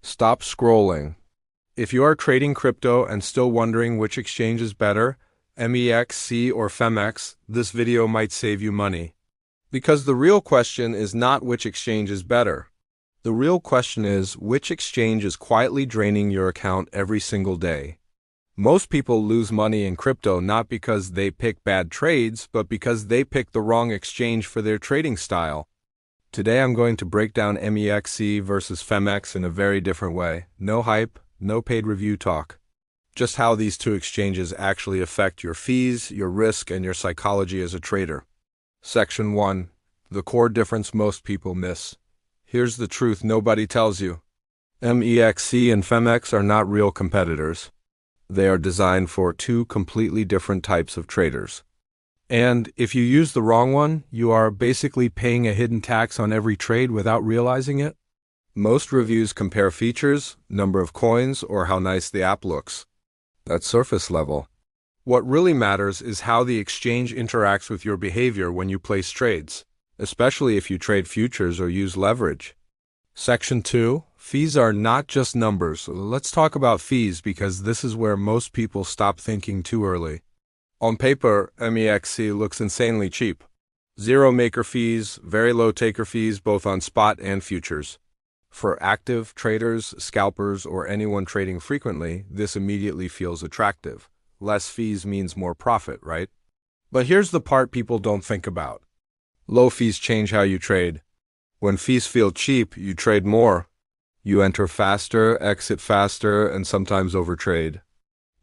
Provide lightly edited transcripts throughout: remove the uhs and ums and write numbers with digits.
Stop scrolling. If you are trading crypto and still wondering which exchange is better, MEXC or Phemex, this video might save you money. Because the real question is not which exchange is better. The real question is which exchange is quietly draining your account every single day. Most people lose money in crypto not because they pick bad trades, but because they pick the wrong exchange for their trading style. Today I'm going to break down MEXC versus Phemex in a very different way. No hype, no paid review talk. Just how these two exchanges actually affect your fees, your risk, and your psychology as a trader. Section 1. The core difference most people miss. Here's the truth nobody tells you. MEXC and Phemex are not real competitors. They are designed for two completely different types of traders. And if you use the wrong one, you are basically paying a hidden tax on every trade without realizing it. Most reviews compare features, number of coins, or how nice the app looks. That's surface level. What really matters is how the exchange interacts with your behavior when you place trades, especially if you trade futures or use leverage. Section 2. Fees are not just numbers. Let's talk about fees because this is where most people stop thinking too early. On paper, MEXC looks insanely cheap. Zero maker fees, very low taker fees both on spot and futures. For active traders, scalpers, or anyone trading frequently, this immediately feels attractive. Less fees means more profit, right? But here's the part people don't think about. Low fees change how you trade. When fees feel cheap, you trade more. You enter faster, exit faster, and sometimes overtrade.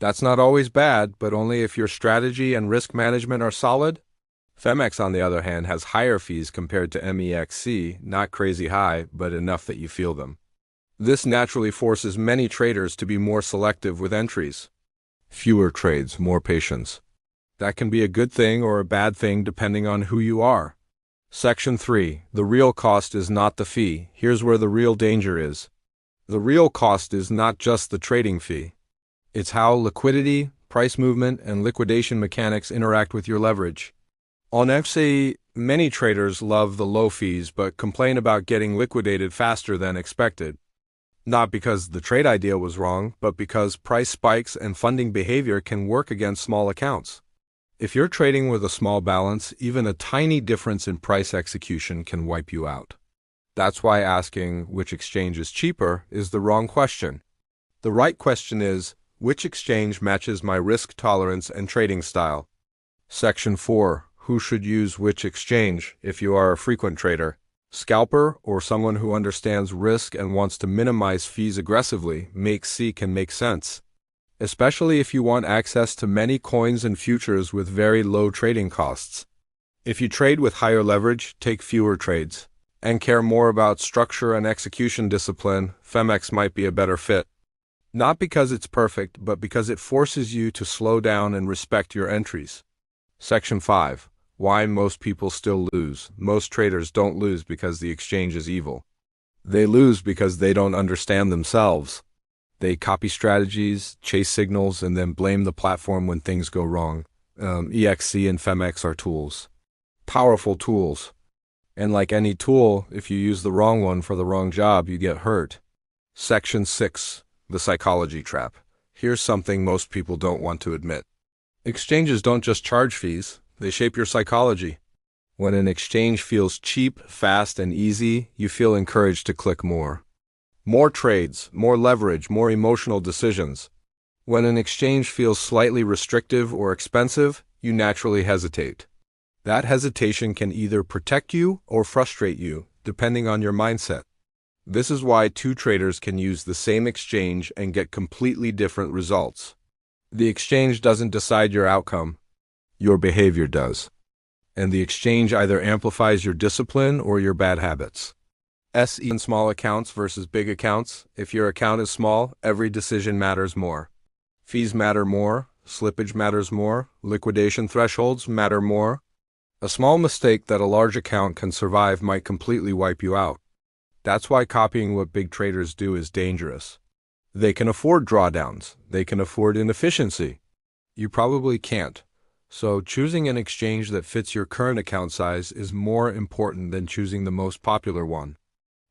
That's not always bad, but only if your strategy and risk management are solid. Phemex, on the other hand, has higher fees compared to MEXC, not crazy high, but enough that you feel them. This naturally forces many traders to be more selective with entries. Fewer trades, more patience. That can be a good thing or a bad thing depending on who you are. Section 3. The real cost is not the fee. Here's where the real danger is. The real cost is not just the trading fee. It's how liquidity, price movement, and liquidation mechanics interact with your leverage. On FC, many traders love the low fees but complain about getting liquidated faster than expected. Not because the trade idea was wrong, but because price spikes and funding behavior can work against small accounts. If you're trading with a small balance, even a tiny difference in price execution can wipe you out. That's why asking which exchange is cheaper is the wrong question. The right question is, which exchange matches my risk tolerance and trading style? Section 4. Who should use which exchange if you are a frequent trader? Scalper or someone who understands risk and wants to minimize fees aggressively, MEXC can make sense. Especially if you want access to many coins and futures with very low trading costs. If you trade with higher leverage, take fewer trades, and care more about structure and execution discipline, Phemex might be a better fit. Not because it's perfect, but because it forces you to slow down and respect your entries. Section 5. Why most people still lose. Most traders don't lose because the exchange is evil. They lose because they don't understand themselves. They copy strategies, chase signals, and then blame the platform when things go wrong. EXC and Phemex are tools. Powerful tools. And like any tool, if you use the wrong one for the wrong job, you get hurt. Section 6. The psychology trap. Here's something most people don't want to admit. Exchanges don't just charge fees, they shape your psychology. When an exchange feels cheap, fast, and easy, you feel encouraged to click more. More trades, more leverage, more emotional decisions. When an exchange feels slightly restrictive or expensive, you naturally hesitate. That hesitation can either protect you or frustrate you, depending on your mindset. This is why two traders can use the same exchange and get completely different results. The exchange doesn't decide your outcome. Your behavior does. And the exchange either amplifies your discipline or your bad habits. SE in small accounts versus big accounts. If your account is small, every decision matters more. Fees matter more, slippage matters more, liquidation thresholds matter more. A small mistake that a large account can survive might completely wipe you out. That's why copying what big traders do is dangerous. They can afford drawdowns. They can afford inefficiency. You probably can't. So choosing an exchange that fits your current account size is more important than choosing the most popular one.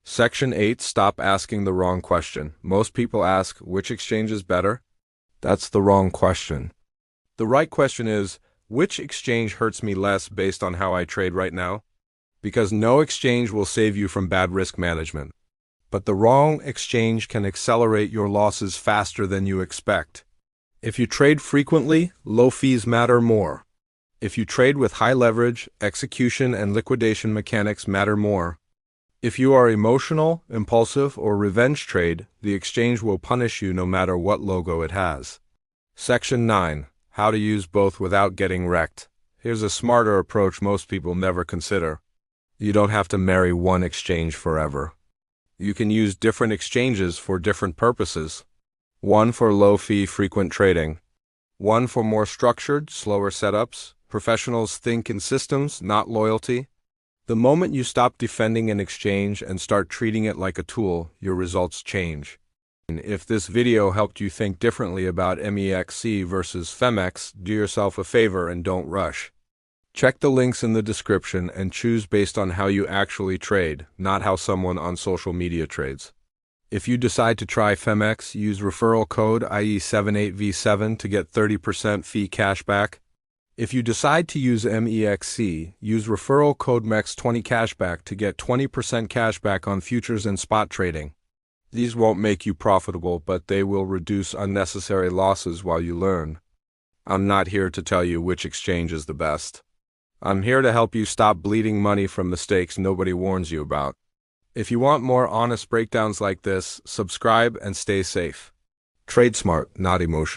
Section 8. Stop asking the wrong question. Most people ask, which exchange is better? That's the wrong question. The right question is, which exchange hurts me less based on how I trade right now? Because no exchange will save you from bad risk management. But the wrong exchange can accelerate your losses faster than you expect. If you trade frequently, low fees matter more. If you trade with high leverage, execution and liquidation mechanics matter more. If you are emotional, impulsive, or revenge trade, the exchange will punish you no matter what logo it has. Section 9. How to use both without getting wrecked. Here's a smarter approach most people never consider. You don't have to marry one exchange forever. You can use different exchanges for different purposes. One for low-fee frequent trading. One for more structured, slower setups. Professionals think in systems, not loyalty. The moment you stop defending an exchange and start treating it like a tool, your results change. And if this video helped you think differently about MEXC versus Phemex, do yourself a favor and don't rush. Check the links in the description and choose based on how you actually trade, not how someone on social media trades. If you decide to try Phemex, use referral code IE78V7 to get 30% fee cashback. If you decide to use MEXC, use referral code MEX20 cashback to get 20% cashback on futures and spot trading. These won't make you profitable, but they will reduce unnecessary losses while you learn. I'm not here to tell you which exchange is the best. I'm here to help you stop bleeding money from mistakes nobody warns you about. If you want more honest breakdowns like this, subscribe and stay safe. Trade smart, not emotional.